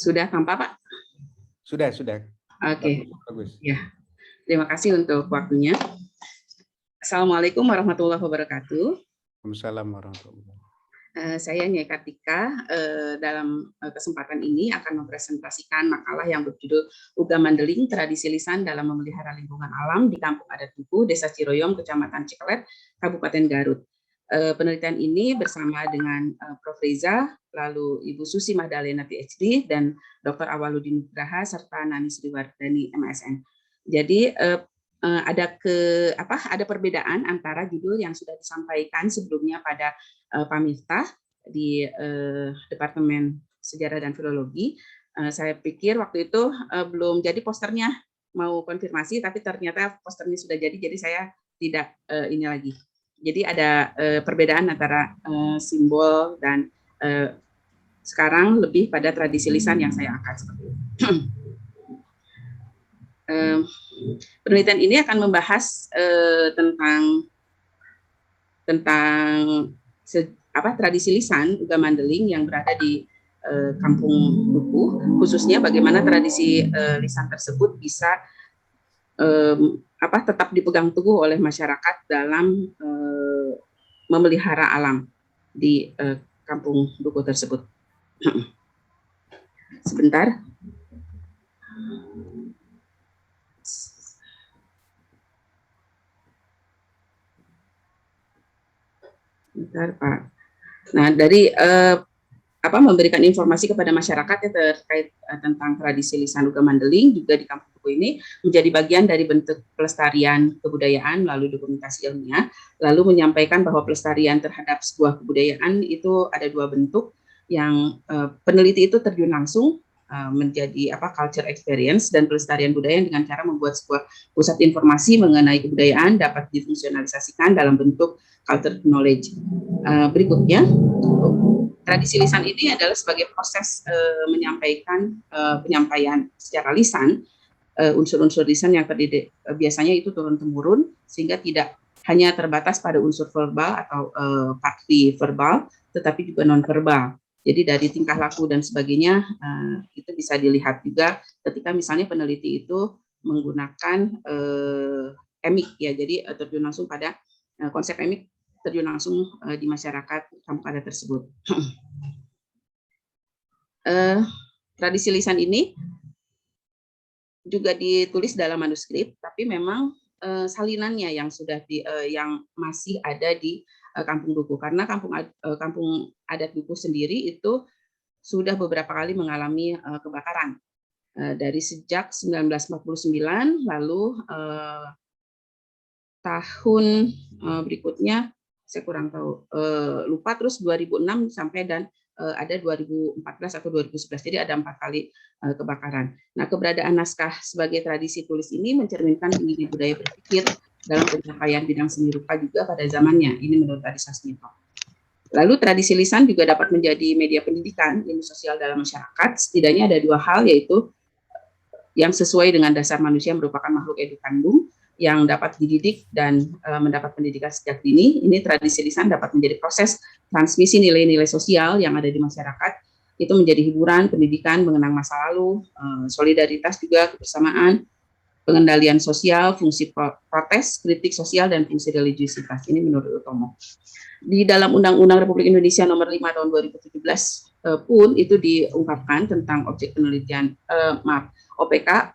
Sudah tampak, Pak? Sudah. Oke. Bagus. Ya, terima kasih untuk waktunya. Assalamualaikum warahmatullahi wabarakatuh. Waalaikumsalam warahmatullahi wabarakatuh. Saya Nyai Kartika. Dalam kesempatan ini akan mempresentasikan makalah yang berjudul Uga Mandeling, Tradisi Lisan dalam Memelihara Lingkungan Alam di Kampung Adat Dukuh, Desa Ciroyom, Kecamatan Cikelet, Kabupaten Garut. Penelitian ini bersama dengan Prof. Reza, lalu Ibu Susi Mahdalena PhD, dan Dr. Awaludin Nugraha serta Nani Sriwardani MSN. Jadi ada perbedaan antara judul yang sudah disampaikan sebelumnya pada Pak Miftah di Departemen Sejarah dan Filologi. Saya pikir waktu itu belum jadi posternya, mau konfirmasi, tapi ternyata posternya sudah jadi saya tidak ini lagi. Jadi ada perbedaan antara simbol dan sekarang lebih pada tradisi lisan yang saya angkat seperti itu. Penelitian ini akan membahas tentang tradisi lisan Uga Mandeling yang berada di Kampung Dukuh, khususnya bagaimana tradisi lisan tersebut bisa tetap dipegang teguh oleh masyarakat dalam memelihara alam di Kampung Dukuh tersebut. Sebentar. Bentar, Pak. Nah, dari memberikan informasi kepada masyarakat ya terkait tentang tradisi lisan Uga Mandeling juga di Kampung Dukuh ini menjadi bagian dari bentuk pelestarian kebudayaan melalui dokumentasi ilmiah, lalu menyampaikan bahwa pelestarian terhadap sebuah kebudayaan itu ada dua bentuk, yang peneliti itu terjun langsung menjadi culture experience, dan pelestarian budaya dengan cara membuat sebuah pusat informasi mengenai kebudayaan dapat difungsionalisasikan dalam bentuk culture knowledge. Berikutnya, tradisi lisan ini adalah sebagai proses penyampaian secara lisan unsur-unsur lisan yang terdiri biasanya itu turun-temurun, sehingga tidak hanya terbatas pada unsur verbal atau fakti verbal, tetapi juga non-verbal. Jadi dari tingkah laku dan sebagainya itu bisa dilihat juga ketika misalnya peneliti itu menggunakan emik ya, jadi terjun langsung pada konsep emik, terjun langsung di masyarakat kampung adat tersebut. Tradisi lisan ini juga ditulis dalam manuskrip, tapi memang salinannya yang yang masih ada di Kampung Dukuh, karena kampung adat Dukuh sendiri itu sudah beberapa kali mengalami kebakaran dari sejak 1949, lalu tahun berikutnya saya kurang tahu, lupa, terus 2006 sampai dan ada 2014 atau 2011, jadi ada 4 kali kebakaran. Nah, keberadaan naskah sebagai tradisi tulis ini mencerminkan tingginya budaya berpikir dalam pencapaian bidang seni rupa juga pada zamannya, ini menurut Adi Sasmito. Lalu tradisi lisan juga dapat menjadi media pendidikan ilmu sosial dalam masyarakat. Setidaknya ada 2 hal, yaitu yang sesuai dengan dasar manusia merupakan makhluk edukandum yang dapat dididik dan mendapat pendidikan sejak dini. Ini tradisi lisan dapat menjadi proses transmisi nilai-nilai sosial yang ada di masyarakat, itu menjadi hiburan, pendidikan, mengenang masa lalu, solidaritas juga, kebersamaan, pengendalian sosial, fungsi protes, kritik sosial, dan fungsi religiusitas. Ini menurut Utomo. Di dalam Undang-Undang Republik Indonesia Nomor 5 Tahun 2017 pun itu diungkapkan tentang objek penelitian, OPK,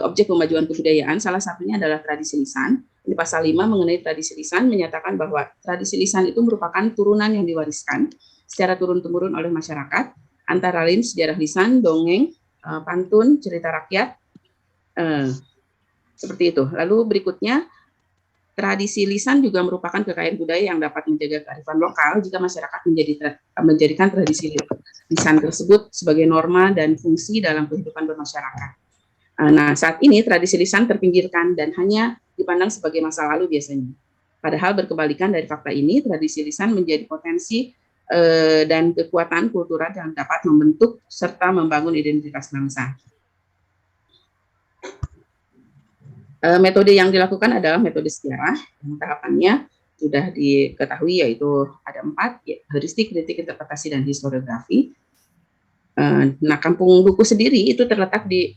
objek pemajuan kebudayaan, salah satunya adalah tradisi lisan. Di pasal 5 mengenai tradisi lisan menyatakan bahwa tradisi lisan itu merupakan turunan yang diwariskan secara turun-temurun oleh masyarakat, antara lain sejarah lisan, dongeng, pantun, cerita rakyat, seperti itu. Lalu berikutnya, tradisi lisan juga merupakan kekayaan budaya yang dapat menjaga kearifan lokal jika masyarakat menjadikan tradisi lisan tersebut sebagai norma dan fungsi dalam kehidupan bermasyarakat. Nah, saat ini tradisi lisan terpinggirkan dan hanya dipandang sebagai masa lalu biasanya. Padahal berkebalikan dari fakta ini, tradisi lisan menjadi potensi dan kekuatan kultural yang dapat membentuk serta membangun identitas bangsa. Metode yang dilakukan adalah metode sejarah, yang tahapannya sudah diketahui, yaitu ada 4, ya, heuristik, kritik, interpretasi, dan historiografi. Nah, Kampung Dukuh sendiri itu terletak di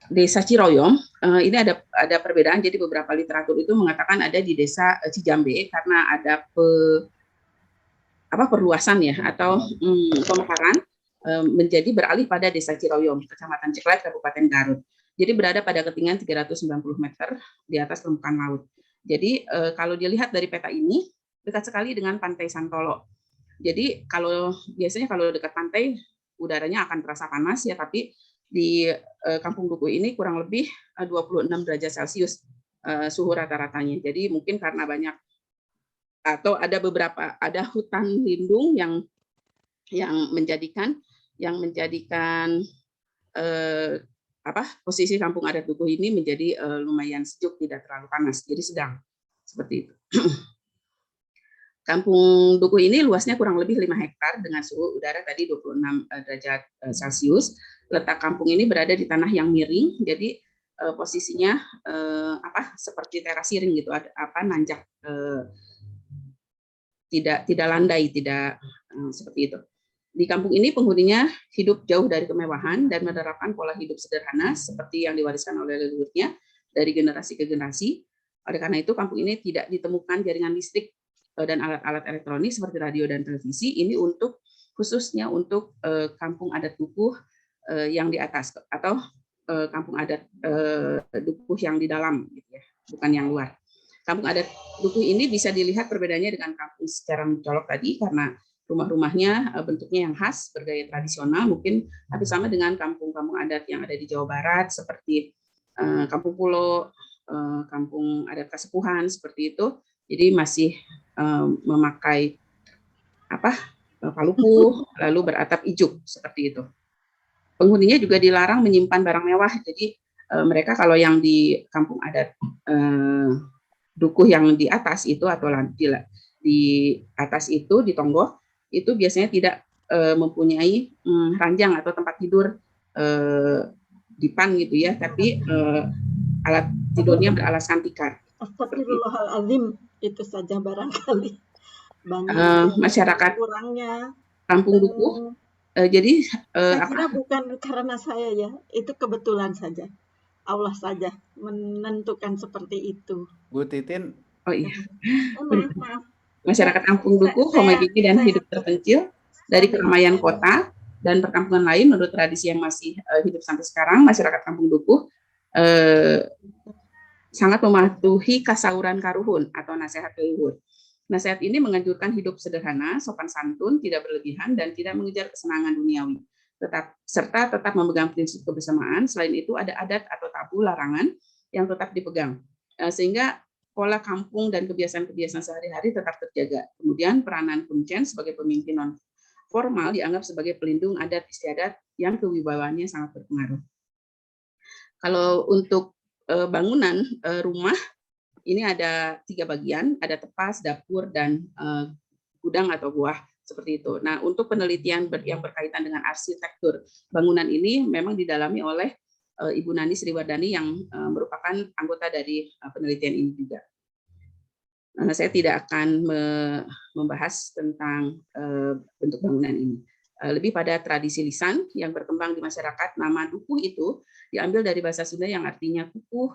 Desa Ciroyom. Ini ada perbedaan, jadi beberapa literatur itu mengatakan ada di Desa Cijambe karena ada perluasan ya atau pemekaran menjadi beralih pada Desa Ciroyom, Kecamatan Ciklet, Kabupaten Garut. Jadi berada pada ketinggian 390 meter di atas permukaan laut. Jadi kalau dilihat dari peta ini dekat sekali dengan Pantai Santolo. Jadi biasanya kalau dekat pantai udaranya akan terasa panas ya, tapi di Kampung Dukuh ini kurang lebih 26 derajat Celcius suhu rata-ratanya. Jadi mungkin karena banyak atau ada hutan lindung yang menjadikan posisi Kampung Adat Dukuh ini menjadi lumayan sejuk, tidak terlalu panas, jadi sedang seperti itu. Kampung Dukuh ini luasnya kurang lebih 5 hektar dengan suhu udara tadi 26 derajat Celcius. Letak kampung ini berada di tanah yang miring, jadi posisinya seperti terasiring gitu, nanjak, tidak landai, tidak seperti itu. Di kampung ini penghuninya hidup jauh dari kemewahan dan menerapkan pola hidup sederhana seperti yang diwariskan oleh leluhurnya dari generasi ke generasi. Oleh karena itu, kampung ini tidak ditemukan jaringan listrik dan alat-alat elektronik seperti radio dan televisi. Ini khususnya untuk Kampung Adat Dukuh yang di atas atau Kampung Adat Dukuh yang di dalam, gitu ya, bukan yang luar. Kampung Adat Dukuh ini bisa dilihat perbedaannya dengan kampung secara mencolok tadi karena rumah-rumahnya bentuknya yang khas, bergaya tradisional, mungkin hampir sama dengan kampung-kampung adat yang ada di Jawa Barat seperti Kampung Pulo, Kampung Adat Kasepuhan seperti itu. Jadi masih memakai palupuh, lalu beratap ijuk seperti itu. Penghuninya juga dilarang menyimpan barang mewah. Jadi mereka kalau yang di Kampung Adat Dukuh yang di atas itu atau di atas itu di Tonggoh itu biasanya tidak mempunyai ranjang atau tempat tidur dipan gitu ya, tapi alat tidurnya beralaskan tikar. Astagfirullahaladzim, itu saja barangkali banyak masyarakat kurangnya Kampung Dukuh. Jadi saya kira bukan karena saya ya, itu kebetulan saja. Allah saja menentukan seperti itu. Bu Titin. Oh iya. Maaf. Masyarakat Kampung Dukuh homogeni dan hidup terpencil dari keramaian kota dan perkampungan lain. Menurut tradisi yang masih hidup sampai sekarang, masyarakat Kampung Dukuh sangat mematuhi kasauran karuhun atau nasihat leluhur. Nasihat ini menganjurkan hidup sederhana, sopan santun, tidak berlebihan, dan tidak mengejar kesenangan duniawi. Serta tetap memegang prinsip kebersamaan. Selain itu ada adat atau tabu larangan yang tetap dipegang. Sehingga pola kampung dan kebiasaan-kebiasaan sehari-hari tetap terjaga. Kemudian peranan kuncen sebagai pemimpin non formal dianggap sebagai pelindung adat istiadat yang kewibawaannya sangat berpengaruh. Kalau untuk bangunan rumah ini ada 3 bagian, ada tepas, dapur, dan gudang atau goah seperti itu. Nah, untuk penelitian yang berkaitan dengan arsitektur bangunan ini memang didalami oleh Ibu Nani Sriwardani yang merupakan anggota dari penelitian ini juga. Saya tidak akan membahas tentang bentuk bangunan ini. Lebih pada tradisi lisan yang berkembang di masyarakat. Nama Dukuh itu diambil dari bahasa Sunda yang artinya kukuh,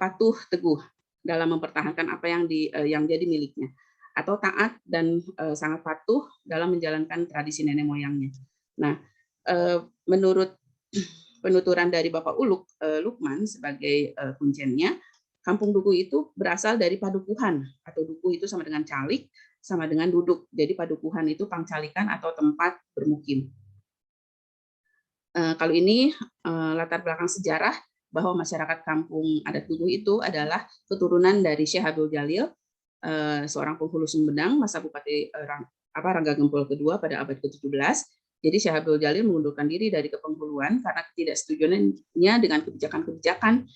patuh, teguh dalam mempertahankan apa yang jadi miliknya, atau taat dan sangat patuh dalam menjalankan tradisi nenek moyangnya. Nah, menurut penuturan dari Bapak Lukman sebagai kuncennya, Kampung Dukuh itu berasal dari padukuhan, atau dukuh itu sama dengan calik, sama dengan duduk. Jadi padukuhan itu pangcalikan atau tempat bermukim. Kalau ini latar belakang sejarah bahwa masyarakat Kampung Adat Dukuh itu adalah keturunan dari Syekh Abdul Jalil, seorang penghulu Sumedang masa Bupati Rangga Gempol kedua pada abad ke-17. Jadi Syekh Abdul Jalil mengundurkan diri dari kepenghuluan karena ketidaksetujuannya dengan kebijakan-kebijakan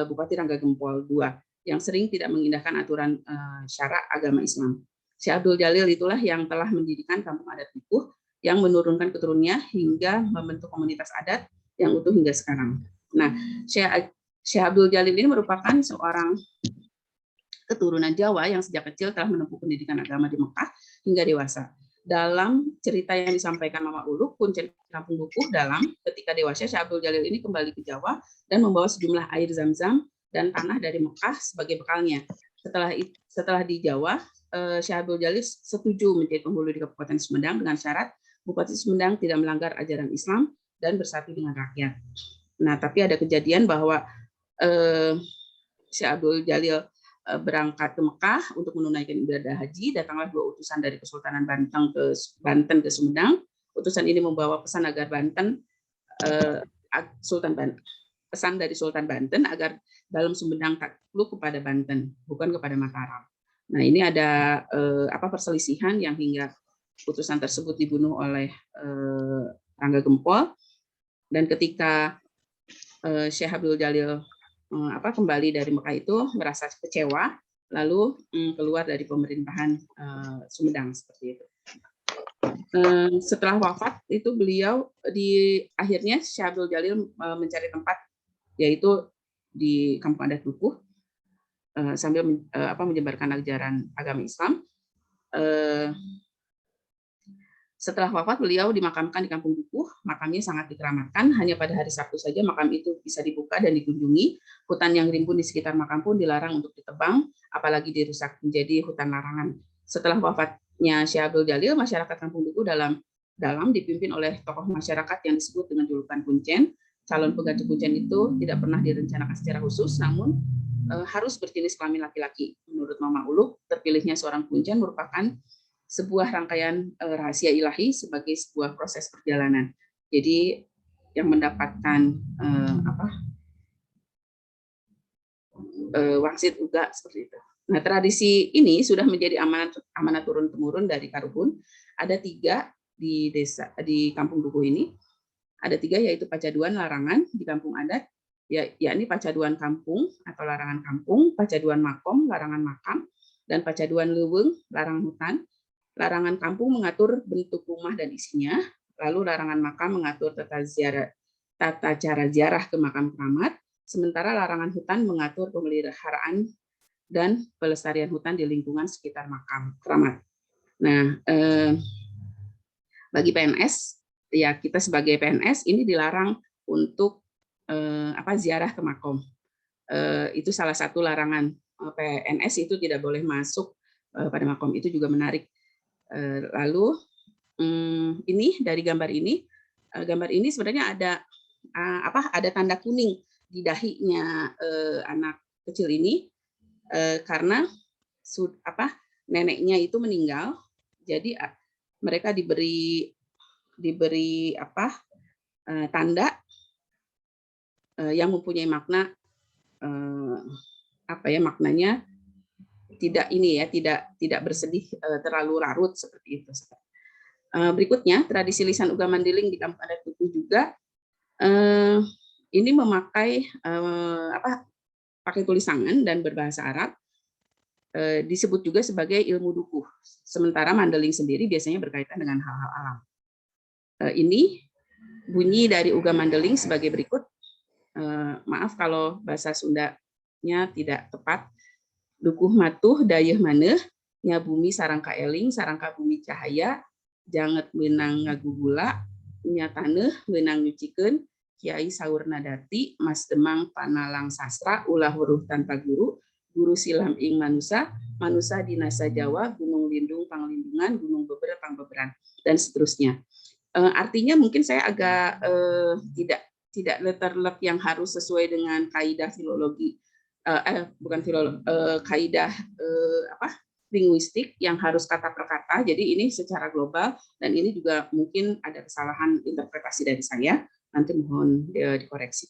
Bupati Rangga Gempol II yang sering tidak mengindahkan aturan syara agama Islam. Syekh Abdul Jalil itulah yang telah mendirikan Kampung Adat Dukuh yang menurunkan keturunannya hingga membentuk komunitas adat yang utuh hingga sekarang. Nah, Syekh Abdul Jalil ini merupakan seorang keturunan Jawa yang sejak kecil telah menempuh pendidikan agama di Mekah hingga dewasa. dalam cerita yang disampaikan Mama Ulu, Kuncen Kampung Dukuh dalam ketika dewasa Syekh Abdul Jalil ini kembali ke Jawa dan membawa sejumlah air zam-zam dan tanah dari Mekah sebagai bekalnya. Setelah di Jawa, Syekh Abdul Jalil setuju menjadi penghulu di Kabupaten Sumedang dengan syarat Bupati Sumedang tidak melanggar ajaran Islam dan bersatu dengan rakyat. Nah, tapi ada kejadian bahwa Syekh Abdul Jalil berangkat ke Mekah untuk menunaikan ibadah haji. Datanglah 2 utusan dari Kesultanan Banten ke Sumedang. Utusan ini membawa pesan agar pesan dari Sultan Banten agar dalam Sumedang takluk kepada Banten, bukan kepada Mataram. Nah, ini ada perselisihan yang hingga utusan tersebut dibunuh oleh Rangga Gempol. Dan ketika Syekh Abdul Jalil kembali dari Mekah itu merasa kecewa, lalu keluar dari pemerintahan Sumedang seperti itu. Setelah wafat itu beliau akhirnya Syekh Abdul Jalil mencari tempat yaitu di Kampung Adat Dukuh sambil menyebarkan ajaran agama Islam. Setelah wafat beliau dimakamkan di Kampung Dukuh, makamnya sangat dikeramatkan, hanya pada hari Sabtu saja makam itu bisa dibuka dan dikunjungi. Hutan yang rimbun di sekitar makam pun dilarang untuk ditebang, apalagi dirusak menjadi hutan larangan. Setelah wafatnya Syekh Abdul Jalil, masyarakat Kampung Dukuh dalam dipimpin oleh tokoh masyarakat yang disebut dengan julukan Kuncen. Calon pengganti Kuncen itu tidak pernah direncanakan secara khusus, namun harus berjenis kelamin laki-laki. Menurut Mama Ulu, terpilihnya seorang Kuncen merupakan sebuah rangkaian rahasia ilahi sebagai sebuah proses perjalanan. Jadi yang mendapatkan wangsit uga seperti itu. Nah, tradisi ini sudah menjadi amanat turun-temurun dari Karuhun. Ada 3 di desa di Kampung Dukuh ini. Ada 3 yaitu pacaduan larangan di kampung adat, yakni pacaduan kampung atau larangan kampung, pacaduan makom larangan makam, dan pacaduan leuweung larangan hutan. Larangan kampung mengatur bentuk rumah dan isinya, lalu larangan makam mengatur tata cara ziarah ke makam keramat, sementara larangan hutan mengatur pemeliharaan dan pelestarian hutan di lingkungan sekitar makam keramat. Nah, bagi PNS, ya kita sebagai PNS ini dilarang untuk ziarah ke makom. Itu salah satu larangan PNS, itu tidak boleh masuk pada makom, itu juga menarik. Lalu ini dari gambar ini sebenarnya ada tanda kuning di dahinya anak kecil ini karena neneknya itu meninggal, jadi mereka diberi tanda yang mempunyai makna maknanya tidak bersedih terlalu larut seperti itu. Berikutnya tradisi lisan uga mandiling di Kampung Adat Dukuh juga ini memakai pakai tulis tangan dan berbahasa Arab, disebut juga sebagai ilmu dukuh. Sementara mandeling sendiri biasanya berkaitan dengan hal-hal alam. Ini bunyi dari uga mandeling sebagai berikut. Maaf kalau bahasa Sundanya tidak tepat. Dukuh matuh dayeuh maneh nya bumi sarangka eling sarangka bumi cahaya janget meunang ngagugula nya taneuh meunang nyucikeun kiai saurna dati mas demang panalang sastra ulah weruh tanpa guru guru silam ing manusa dinasa Jawa gunung lindung panglindungan gunung beber pangbeberan dan seterusnya. Artinya mungkin saya agak tidak letterlek yang harus sesuai dengan kaidah filologi. Kaidah linguistik yang harus kata per kata. Jadi ini secara global dan ini juga mungkin ada kesalahan interpretasi dari saya. Nanti mohon dikoreksi.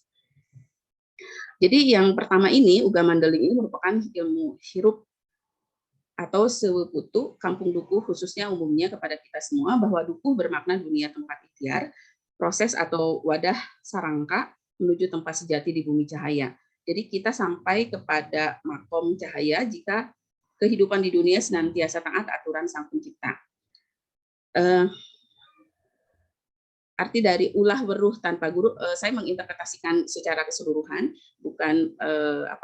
Jadi yang pertama ini uga mandeling ini merupakan ilmu hirup atau sewekutu Kampung Dukuh khususnya umumnya kepada kita semua bahwa dukuh bermakna dunia tempat ikhtiar, proses atau wadah sarangka menuju tempat sejati di bumi cahaya. Jadi kita sampai kepada makom cahaya jika kehidupan di dunia senantiasa taat aturan Sang Pencipta. Arti dari ulah weruh tanpa guru, saya menginterpretasikan secara keseluruhan, bukan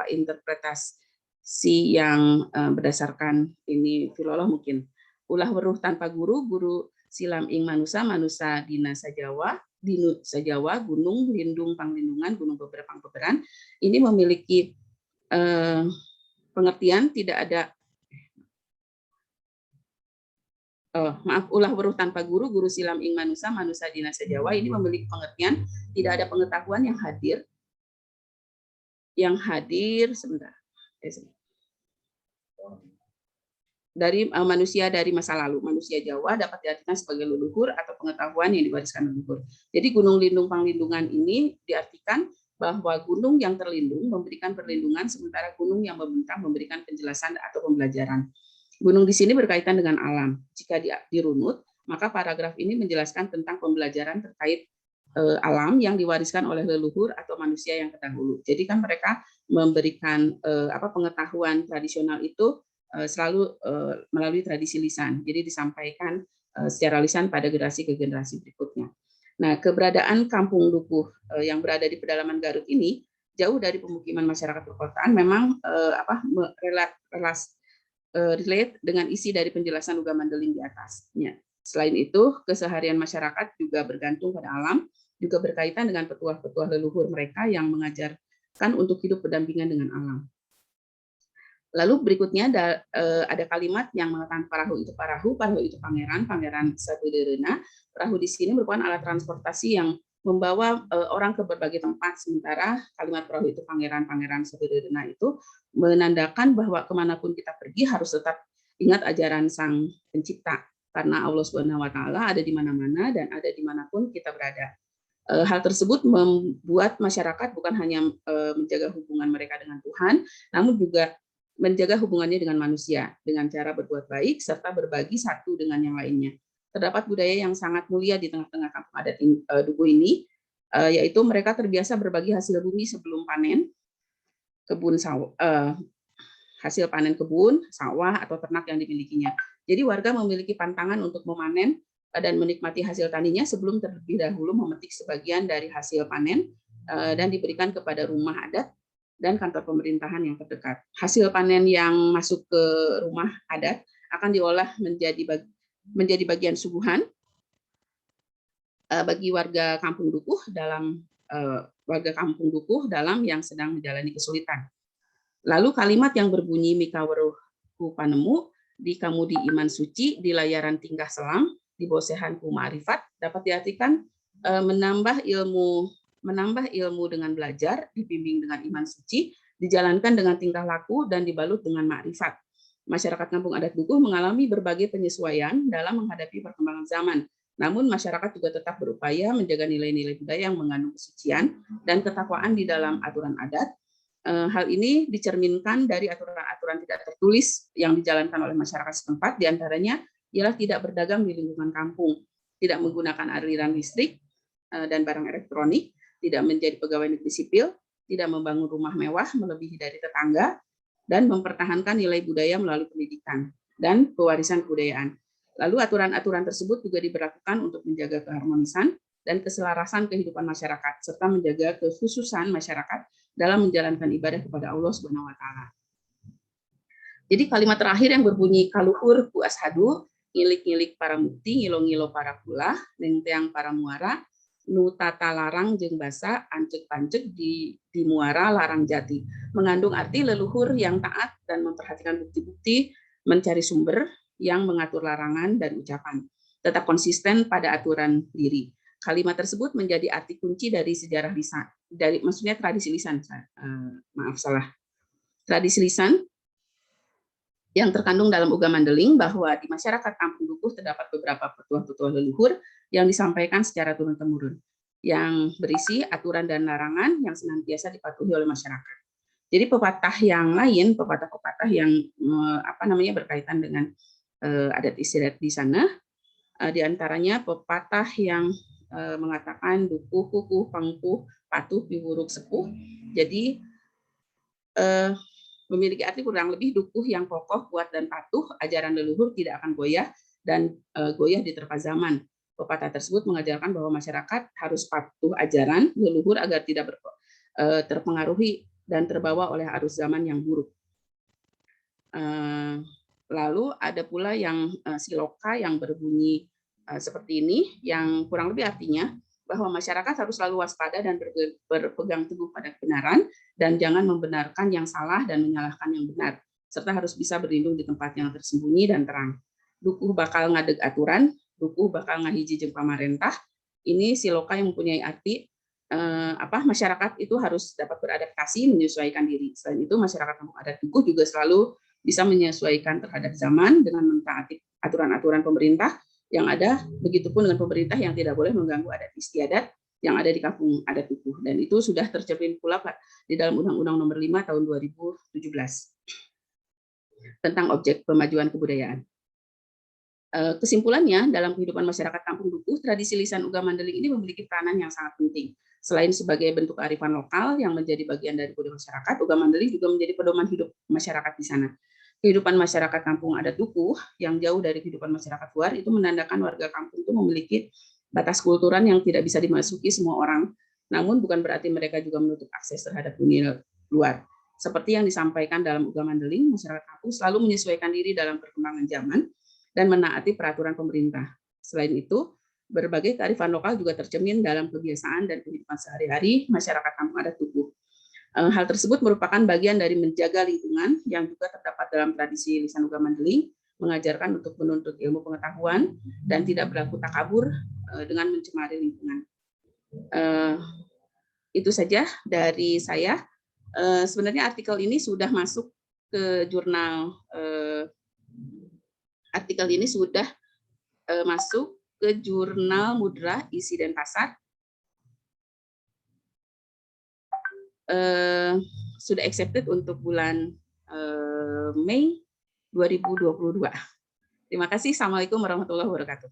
interpretasi yang berdasarkan ini filolog mungkin. ulah weruh tanpa guru, guru silam ing manusa, manusa dina sajawa, dinu sajawa, gunung lindung panglindungan, gunung beber pangbeberan. Ini memiliki pengertian tidak ada ulah weruh tanpa guru, guru silam ing manusa, manusa dina sajawa. Ini memiliki pengertian tidak ada pengetahuan yang hadir sebentar. Dari manusia dari masa lalu. Manusia Jawa dapat diartikan sebagai leluhur atau pengetahuan yang diwariskan leluhur. Jadi gunung lindung panglindungan ini diartikan bahwa gunung yang terlindung memberikan perlindungan, sementara gunung yang membentang memberikan penjelasan atau pembelajaran. Gunung di sini berkaitan dengan alam. Jika dirunut, maka paragraf ini menjelaskan tentang pembelajaran terkait alam yang diwariskan oleh leluhur atau manusia yang terdahulu. Jadi kan mereka memberikan pengetahuan tradisional itu selalu melalui tradisi lisan. Jadi disampaikan secara lisan pada generasi ke generasi berikutnya. Nah, keberadaan Kampung Dukuh yang berada di pedalaman Garut ini jauh dari pemukiman masyarakat perkotaan, memang relate dengan isi dari penjelasan Uga Mandeling di atasnya. Selain itu, keseharian masyarakat juga bergantung pada alam, juga berkaitan dengan petuah-petuah leluhur mereka yang mengajarkan untuk hidup berdampingan dengan alam. Lalu berikutnya ada kalimat yang mengatakan perahu itu pangeran, pangeran Sabederena. Perahu di sini merupakan alat transportasi yang membawa orang ke berbagai tempat, sementara kalimat perahu itu pangeran, pangeran Sabederena itu menandakan bahwa kemanapun kita pergi harus tetap ingat ajaran Sang Pencipta, karena Allah Subhanahu Wa Taala ada di mana-mana dan ada dimanapun kita berada. Hal tersebut membuat masyarakat bukan hanya menjaga hubungan mereka dengan Tuhan, namun juga menjaga hubungannya dengan manusia dengan cara berbuat baik serta berbagi satu dengan yang lainnya. Terdapat budaya yang sangat mulia di tengah-tengah kampung adat Dukuh ini, yaitu mereka terbiasa berbagi hasil bumi sebelum panen hasil panen kebun, sawah atau ternak yang dimilikinya. Jadi warga memiliki pantangan untuk memanen dan menikmati hasil taninya sebelum terlebih dahulu memetik sebagian dari hasil panen dan diberikan kepada rumah adat dan kantor pemerintahan yang terdekat. Hasil panen yang masuk ke rumah adat akan diolah menjadi bagian suguhan bagi warga Kampung Dukuh dalam yang sedang menjalani kesulitan. Lalu kalimat yang berbunyi Mika weruh ku panemu di kamudi iman suci di layaran tingkah selam di bosehanku ma'rifat dapat diartikan menambah ilmu dengan belajar, dibimbing dengan iman suci, dijalankan dengan tingkah laku, dan dibalut dengan makrifat. Masyarakat Kampung Adat Dukuh mengalami berbagai penyesuaian dalam menghadapi perkembangan zaman. Namun masyarakat juga tetap berupaya menjaga nilai-nilai budaya yang mengandung kesucian dan ketakwaan di dalam aturan adat. Hal ini dicerminkan dari aturan-aturan tidak tertulis yang dijalankan oleh masyarakat setempat, diantaranya ialah tidak berdagang di lingkungan kampung, tidak menggunakan aliran listrik dan barang elektronik, tidak menjadi pegawai negeri sipil, tidak membangun rumah mewah melebihi dari tetangga, dan mempertahankan nilai budaya melalui pendidikan dan pewarisan kebudayaan. Lalu aturan-aturan tersebut juga diberlakukan untuk menjaga keharmonisan dan keselarasan kehidupan masyarakat, serta menjaga kekhususan masyarakat dalam menjalankan ibadah kepada Allah Subhanahu Wa Taala. Jadi kalimat terakhir yang berbunyi kaluhur ku ashadu, ngilik-ngilik para mukti, ngilo-ngilo para kulah, nengteang para muara, nu tata larang jeung basa, ancek-pancek di muara larang jati. Mengandung arti leluhur yang taat dan memperhatikan bukti-bukti, mencari sumber yang mengatur larangan dan ucapan. Tetap konsisten pada aturan diri. Kalimat tersebut menjadi arti kunci dari sejarah lisan, maksudnya tradisi lisan. Tradisi lisan yang terkandung dalam Uga Mandeling bahwa di masyarakat Kampung Dukuh terdapat beberapa petuah-petuah leluhur yang disampaikan secara turun-temurun, yang berisi aturan dan larangan yang senantiasa dipatuhi oleh masyarakat. Jadi pepatah yang lain, pepatah-pepatah yang berkaitan dengan adat istiadat di sana, diantaranya pepatah yang mengatakan dukuh, kukuh, pangkuh, patuh, piwuruk, sepuh. Jadi memiliki arti kurang lebih dukuh yang kokoh, kuat, dan patuh, ajaran leluhur tidak akan goyah dan goyah diterpa zaman. Pepatah tersebut mengajarkan bahwa masyarakat harus patuh ajaran leluhur agar tidak terpengaruhi dan terbawa oleh arus zaman yang buruk. Lalu ada pula yang siloka yang berbunyi seperti ini, yang kurang lebih artinya bahwa masyarakat harus selalu waspada dan berpegang teguh pada kebenaran, dan jangan membenarkan yang salah dan menyalahkan yang benar, serta harus bisa berlindung di tempat yang tersembunyi dan terang. Dukuh bakal ngadeg aturan, dukuh bakal ngahiji jeung pamarentah. Ini siloka yang mempunyai arti masyarakat itu harus dapat beradaptasi, menyesuaikan diri. Selain itu, masyarakat kampung adat dukuh juga selalu bisa menyesuaikan terhadap zaman dengan mentaati aturan-aturan pemerintah yang ada, begitupun dengan pemerintah yang tidak boleh mengganggu adat istiadat yang ada di kampung adat dukuh. Dan itu sudah tercermin pula Pak di dalam Undang-Undang Nomor 5 Tahun 2017 tentang objek pemajuan kebudayaan. Kesimpulannya, dalam kehidupan masyarakat kampung dukuh, tradisi lisan Uga Mandeling ini memiliki peranan yang sangat penting. Selain sebagai bentuk kearifan lokal yang menjadi bagian dari budaya masyarakat, Uga Mandeling juga menjadi pedoman hidup masyarakat di sana. Kehidupan masyarakat kampung adat dukuh yang jauh dari kehidupan masyarakat luar itu menandakan warga kampung itu memiliki batas kulturan yang tidak bisa dimasuki semua orang. Namun bukan berarti mereka juga menutup akses terhadap dunia luar. Seperti yang disampaikan dalam Uga Mandeling, masyarakat kampung selalu menyesuaikan diri dalam perkembangan zaman dan menaati peraturan pemerintah. Selain itu, berbagai kearifan lokal juga tercermin dalam kebiasaan dan kehidupan sehari-hari masyarakat kampung adat dukuh. Hal tersebut merupakan bagian dari menjaga lingkungan yang juga terdapat dalam tradisi lisan Uga Mandeling, mengajarkan untuk menuntut ilmu pengetahuan dan tidak berlaku takabur dengan mencemari lingkungan. Itu saja dari saya. Sebenarnya artikel ini sudah masuk ke jurnal masuk ke jurnal Mudra Isi Denpasar. Sudah accepted untuk bulan Mei 2022. Terima kasih. Assalamualaikum warahmatullahi wabarakatuh.